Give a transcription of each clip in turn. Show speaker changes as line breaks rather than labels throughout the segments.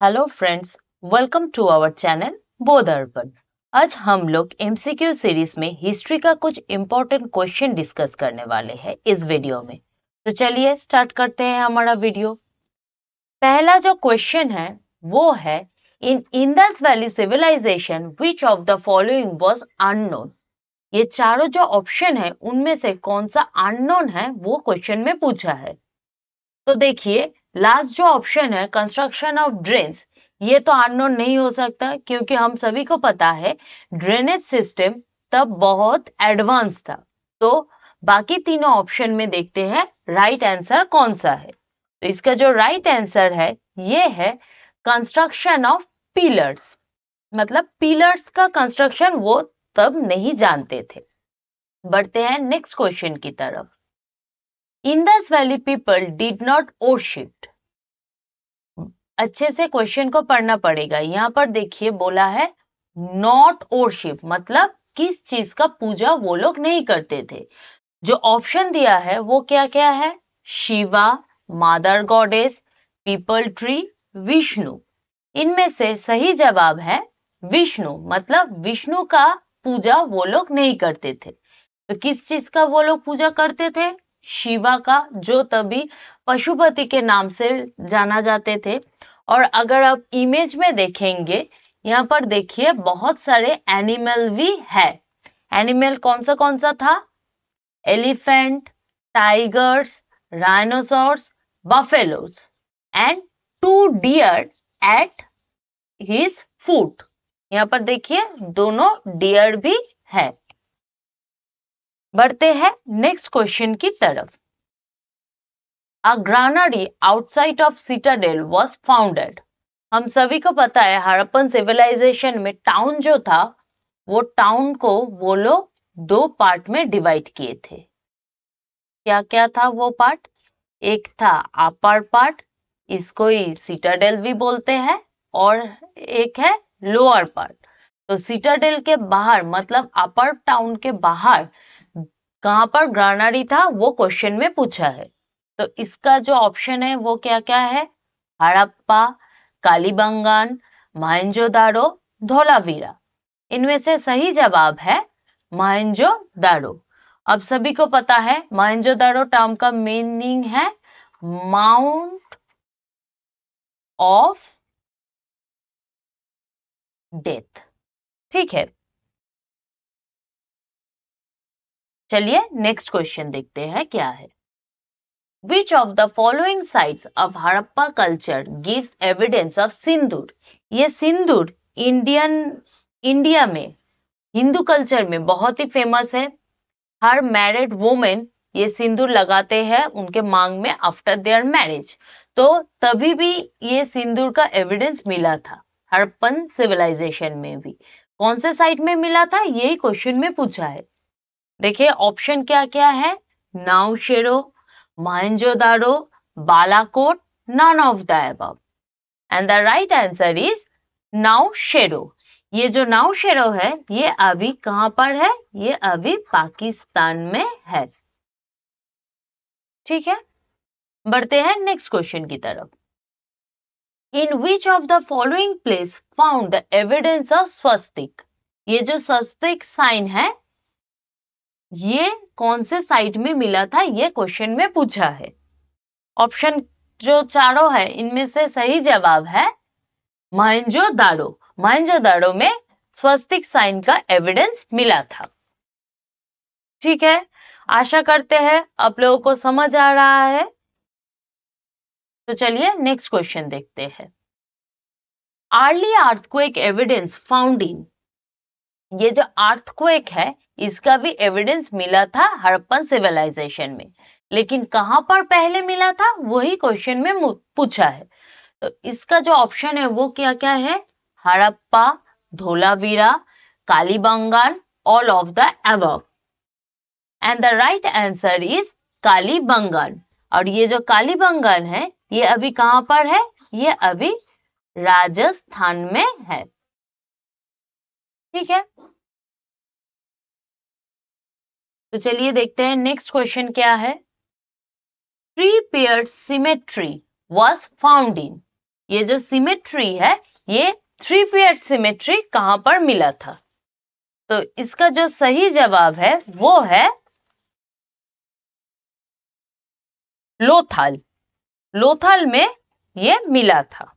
Hello friends, welcome to our channel Bodh Arpan. आज हम लोग एमसीक्यू सीरीज में हिस्ट्री का कुछ इंपॉर्टेंट क्वेश्चन डिस्कस करने वाले हैं इस वीडियो में। तो चलिए स्टार्ट करते हैं हमारा वीडियो। पहला जो क्वेश्चन है वो है, in Indus valley civilization which of the following was unknown. ये चारों जो ऑप्शन है उनमें से कौन सा अननोन है वो क्वेश्चन में पूछा है। तो देखिए, लास्ट जो ऑप्शन है कंस्ट्रक्शन ऑफ ड्रेन्स, ये तो अननोन नहीं हो सकता क्योंकि हम सभी को पता है ड्रेनेज सिस्टम तब बहुत एडवांस था। तो बाकी तीनों ऑप्शन में देखते हैं राइट आंसर कौन सा है। तो इसका जो राइट आंसर है ये है कंस्ट्रक्शन ऑफ पिलर्स। मतलब पिलर्स का कंस्ट्रक्शन वो तब नहीं जानते थे। बढ़ते हैं नेक्स्ट क्वेश्चन की तरफ। Indus valley people did not worship। अच्छे से क्वेश्चन को पढ़ना पड़ेगा। यहाँ पर देखिए बोला है नॉट worship, मतलब किस चीज का पूजा वो लोग नहीं करते थे। जो ऑप्शन दिया है वो क्या क्या है? Shiva, mother goddess, people tree, Vishnu. इनमें से सही जवाब है विष्णु, मतलब विष्णु का पूजा वो लोग नहीं करते थे। तो किस चीज का वो लोग पूजा करते थे? शिवा का, जो तभी पशुपति के नाम से जाना जाते थे। और अगर आप इमेज में देखेंगे, यहाँ पर देखिए बहुत सारे एनिमल भी है। एनिमल कौन सा था? Elephant, tigers, rhinoceros, buffaloes and 2 deer at his foot. यहाँ पर देखिए दोनों डियर भी है। बढ़ते हैं नेक्स्ट क्वेश्चन की तरफ। A granary outside of citadel was founded. हम सभी को पता है हड़प्पन सिविलाइजेशन में टाउन जो था, वो टाउन को वो लोग 2 पार्ट में डिवाइड किए थे। क्या क्या था वो पार्ट? एक था अपर पार्ट, इसको ही सिटाडेल भी बोलते हैं, और एक है लोअर पार्ट। तो सिटाडेल के बाहर, मतलब अपर टाउन के बाहर कहां पर ग्रानरी था वो क्वेश्चन में पूछा है। तो इसका जो ऑप्शन है वो क्या क्या है? हड़प्पा, कालीबंगान, मोहनजोदाड़ो, धोलावीरा। इनमें से सही जवाब है मोहनजोदाड़ो। अब सभी को पता है मोहनजोदाड़ो टर्म का मीनिंग है माउंट ऑफ डेथ। ठीक है, चलिए नेक्स्ट क्वेश्चन देखते हैं क्या है। Which of the following sites of Harappa culture gives evidence of सिंदूर? ये सिंदूर इंडिया में हिंदू कल्चर में बहुत ही फेमस है। हर मैरिड वुमेन ये सिंदूर लगाते हैं उनके मांग में आफ्टर देयर मैरिज। तो तभी भी ये सिंदूर का एविडेंस मिला था हड़प्पन सिविलाइजेशन में भी। कौन से साइट में मिला था यही क्वेश्चन में पूछा है। देखिए ऑप्शन क्या क्या है? Naushero, Mohenjodaro, Balakot, none of the above. And the right answer is Naushero. ये जो नाउशेरो है ये अभी कहां पर है? ये अभी पाकिस्तान में है। ठीक है, बढ़ते हैं नेक्स्ट क्वेश्चन की तरफ। In which of the following place found the evidence of swastika. ये जो स्वस्तिक साइन है ये कौन से साइट में मिला था ये क्वेश्चन में पूछा है। ऑप्शन जो चारों है इनमें से सही जवाब है मोहनजोदाड़ो। मोहनजोदाड़ो में स्वस्तिक साइन का एविडेंस मिला था। ठीक है, आशा करते हैं आप लोगों को समझ आ रहा है। तो चलिए नेक्स्ट क्वेश्चन देखते हैं। Early earthquake evidence found in. ये जो अर्थक्वेक है इसका भी एविडेंस मिला था हड़प्पन सिविलाइजेशन में, लेकिन कहां पर पहले मिला था वही क्वेश्चन में पूछा है। तो इसका जो ऑप्शन है वो क्या क्या है? Harappa, Dholavira, Kalibangan, all of the above. And the right answer is Kalibangan. और ये जो कालीबंगान है ये अभी कहां पर है? ये अभी राजस्थान में है। ठीक है, तो चलिए देखते हैं नेक्स्ट क्वेश्चन क्या है। 3 paired symmetry was found in। ये जो सिमेट्री है ये 3 पीरियड सिमेट्री कहां पर मिला था? तो इसका जो सही जवाब है वो है लोथल। लोथल में ये मिला था।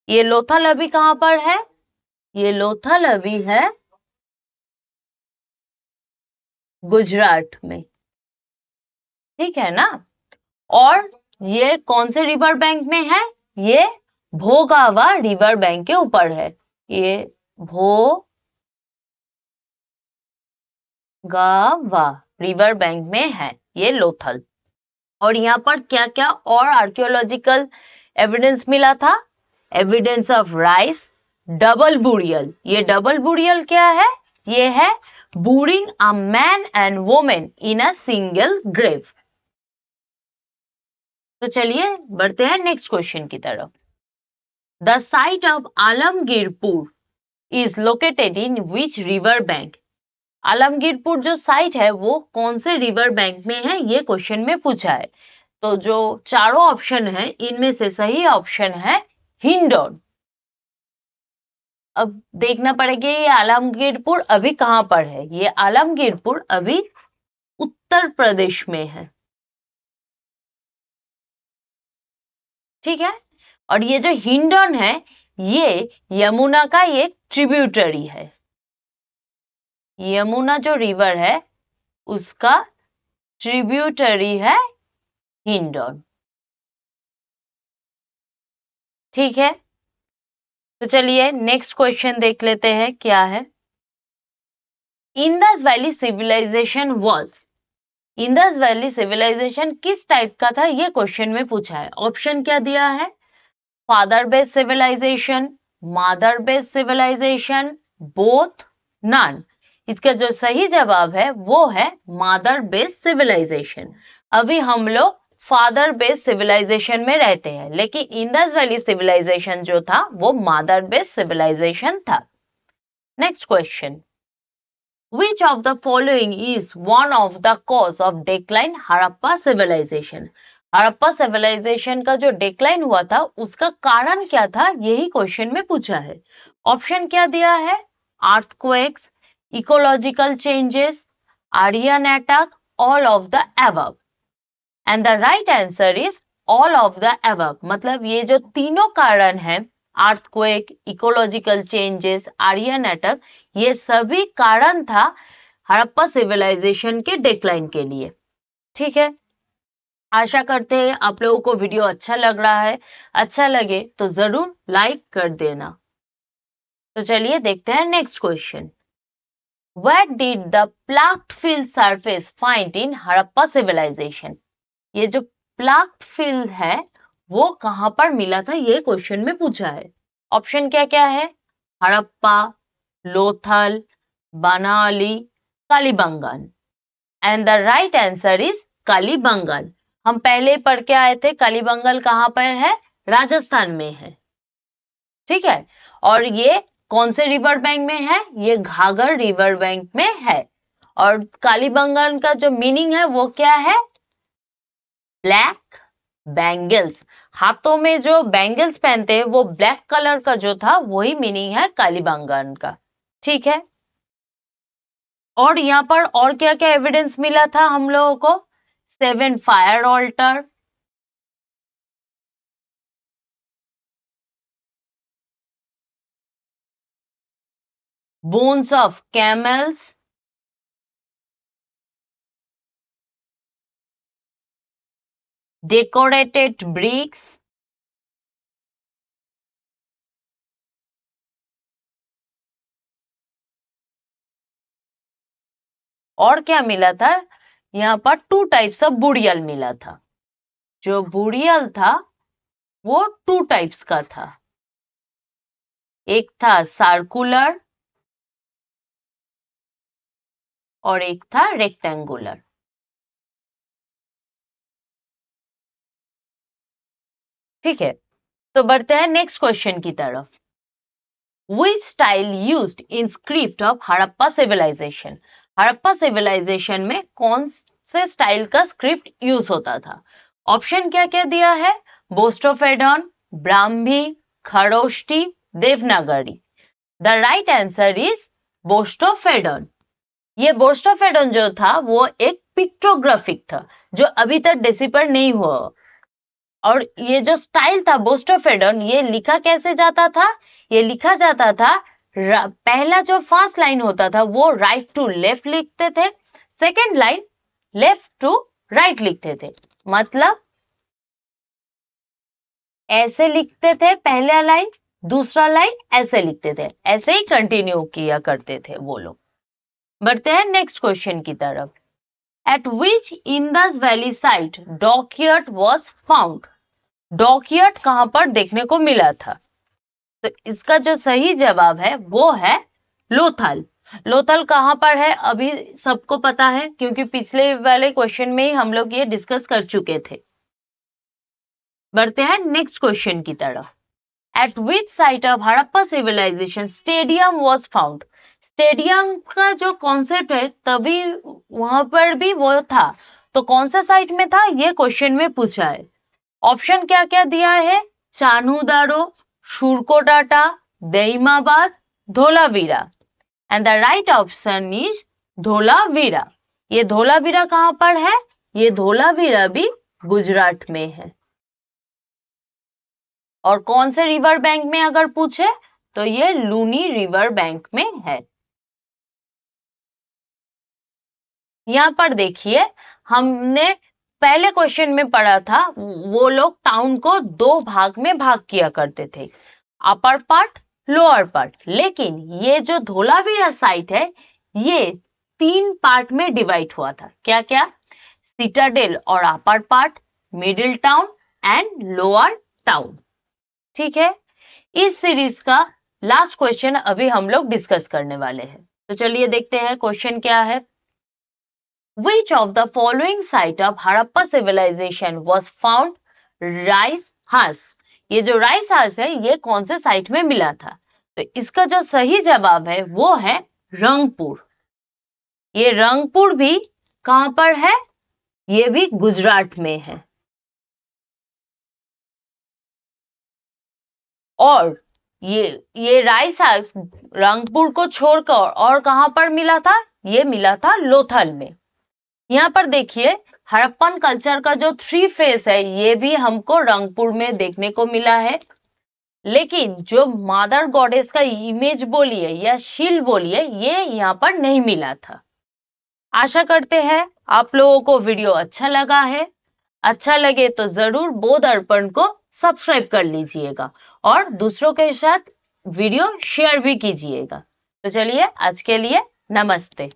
ये लोथल अभी कहां पर है? ये लोथल अभी है गुजरात में, ठीक है ना। और ये कौन से रिवर बैंक में है? ये भोगावा रिवर बैंक के ऊपर है। ये भोगावा रिवर बैंक में है ये लोथल। और यहाँ पर क्या क्या और आर्कियोलॉजिकल एविडेंस मिला था? Evidence of rice, double burial. ये डबल बुरियल क्या है? ये है burying a man and woman in a single grave। तो चलिए बढ़ते हैं नेक्स्ट क्वेश्चन की तरफ। The site of Alamgirpur is located in which river bank? Alamgirpur जो साइट है वो कौन से रिवर बैंक में है, ये क्वेश्चन में पूछा है। तो जो चारों ऑप्शन है इनमें से सही ऑप्शन है हिंडौन। अब देखना पड़ेगा ये आलमगीरपुर अभी कहां पर है। ये आलमगीरपुर अभी उत्तर प्रदेश में है, ठीक है। और ये जो हिंडौन है ये यमुना का एक ट्रिब्यूटरी है। यमुना जो रिवर है उसका ट्रिब्यूटरी है हिंडौन, ठीक है। तो चलिए नेक्स्ट क्वेश्चन देख लेते हैं क्या है। Indus valley civilization was, Indus valley civilization किस टाइप का था ये क्वेश्चन में पूछा है। ऑप्शन क्या दिया है? Father based civilization, mother based civilization, both, none. इसका जो सही जवाब है वो है मदर बेस्ड सिविलाइजेशन। अभी हम लोग फादर बेस्ड सिविलाइजेशन में रहते हैं, लेकिन इंदस वैली सिविलाइजेशन जो था वो मदर बेस्ड सिविलाइजेशन था। Next question, Which of the following is one of the cause of decline Harappa civilization? Harappa civilization का जो डिक्लाइन हुआ था उसका कारण क्या था, यही क्वेश्चन में पूछा है। ऑप्शन क्या दिया है? Earthquakes, ecological changes, Aryan attack, all of the above. And the right answer is all of the above. मतलब ये जो तीनों कारण है, earthquake, ecological changes, Aryan attack, ये सभी कारण था हड़प्पा सिविलाइजेशन के डिक्लाइन के लिए, ठीक है। आशा करते हैं आप लोगों को वीडियो अच्छा लग रहा है। अच्छा लगे तो जरूर लाइक कर देना। तो चलिए देखते हैं next question. Where did the plucked fill surface find in Harappa civilization? ये जो प्लाक्ड फिल है वो कहां पर मिला था, ये क्वेश्चन में पूछा है। ऑप्शन क्या क्या है? Harappa, Lothal, Banawali, Kalibangan. And the right answer is Kalibangan. हम पहले पढ़ के आए थे कालीबंगन कहां पर है? राजस्थान में है, ठीक है। और ये कौन से रिवर बैंक में है? ये घाघर रिवर बैंक में है। और कालीबंगन का जो मीनिंग है वो क्या है? Black bangles. हाथों में जो बैंगल्स पहनते हैं वो ब्लैक कलर का जो था वही मीनिंग है कालीबंगन का, ठीक है। और यहाँ पर और क्या क्या एविडेंस मिला था हम लोगों को? 7 fire altar, bones of camels, decorated bricks, और क्या मिला था? यहाँ पर 2 टाइप्स ऑफ बुड़ियल मिला था। जो बुड़ियल था वो 2 टाइप्स का था। एक था सर्कुलर और एक था रेक्टेंगुलर, ठीक है। तो बढ़ते हैं नेक्स्ट क्वेश्चन की तरफ। Which style used in script of Harappa civilization? Harappa civilization में कौन से स्टाइल का स्क्रिप्ट यूज होता था? ऑप्शन क्या क्या दिया है? Boustrophedon, Brahmi, Kharosthi, Devanagari? The right answer is boustrophedon. ये बोस्टोफेडन जो था वो एक पिक्टोग्राफिक था जो अभी तक डेसिपर नहीं हुआ। और ये जो स्टाइल था बोस्टोफेडन, ये लिखा कैसे जाता था? ये लिखा जाता था, पहला जो फर्स्ट लाइन होता था वो राइट टू लेफ्ट लिखते थे, second line left to right लिखते थे। मतलब ऐसे लिखते थे पहला लाइन, दूसरा लाइन ऐसे लिखते थे, ऐसे ही कंटिन्यू किया करते थे वो लोग। बढ़ते हैं नेक्स्ट क्वेश्चन की तरफ। At which Indus valley site dockyard was found? Dockyard कहां पर देखने को मिला था? तो इसका जो सही जवाब है वो है लोथल। लोथल कहां पर है अभी सबको पता है, क्योंकि पिछले वाले क्वेश्चन में ही हम लोग ये डिस्कस कर चुके थे। बढ़ते हैं नेक्स्ट क्वेश्चन की तरफ। At which site of Harappa civilization stadium was found? Stadium का जो कॉन्सेप्ट है तभी वहां पर भी वो था, तो कौन सा साइट में था ये क्वेश्चन में पूछा है। ऑप्शन क्या क्या दिया है? Chanhudaro, Surkotada, Daimabad, Dholavira. And the right option is Dholavira. ये धोलावीरा कहां पर है? ये धोलावीरा भी गुजरात में है। और कौन से रिवर बैंक में अगर पूछे तो ये लूनी रिवर बैंक में है। यहां पर देखिए, हमने पहले क्वेश्चन में पढ़ा था वो लोग टाउन को दो भाग में भाग किया करते थे, अपर पार्ट, लोअर पार्ट। लेकिन ये जो धोलावीरा साइट है ये 3 पार्ट में डिवाइड हुआ था। क्या क्या? सिटाडेल और upper part, middle town and lower town. ठीक है, इस सीरीज का लास्ट क्वेश्चन अभी हम लोग डिस्कस करने वाले हैं। तो चलिए देखते हैं क्वेश्चन क्या है। Which of the following site of Harappa civilization was found rice husk? ये जो राइस हस है ये कौन से साइट में मिला था? तो इसका जो सही जवाब है वो है रंगपुर। ये रंगपुर भी कहां पर है? ये भी गुजरात में है। और ये राइस हस रंगपुर को छोड़कर और कहां पर मिला था? ये मिला था लोथल में। यहाँ पर देखिए, हड़प्पन कल्चर का जो 3 फेस है ये भी हमको रंगपुर में देखने को मिला है। लेकिन जो मदर गॉडेस का इमेज बोलिए या शील बोलिए ये यहाँ पर नहीं मिला था। आशा करते हैं आप लोगों को वीडियो अच्छा लगा है। अच्छा लगे तो जरूर बौद्ध दर्पण को सब्सक्राइब कर लीजिएगा और दूसरों के साथ वीडियो शेयर भी कीजिएगा। तो चलिए आज के लिए नमस्ते।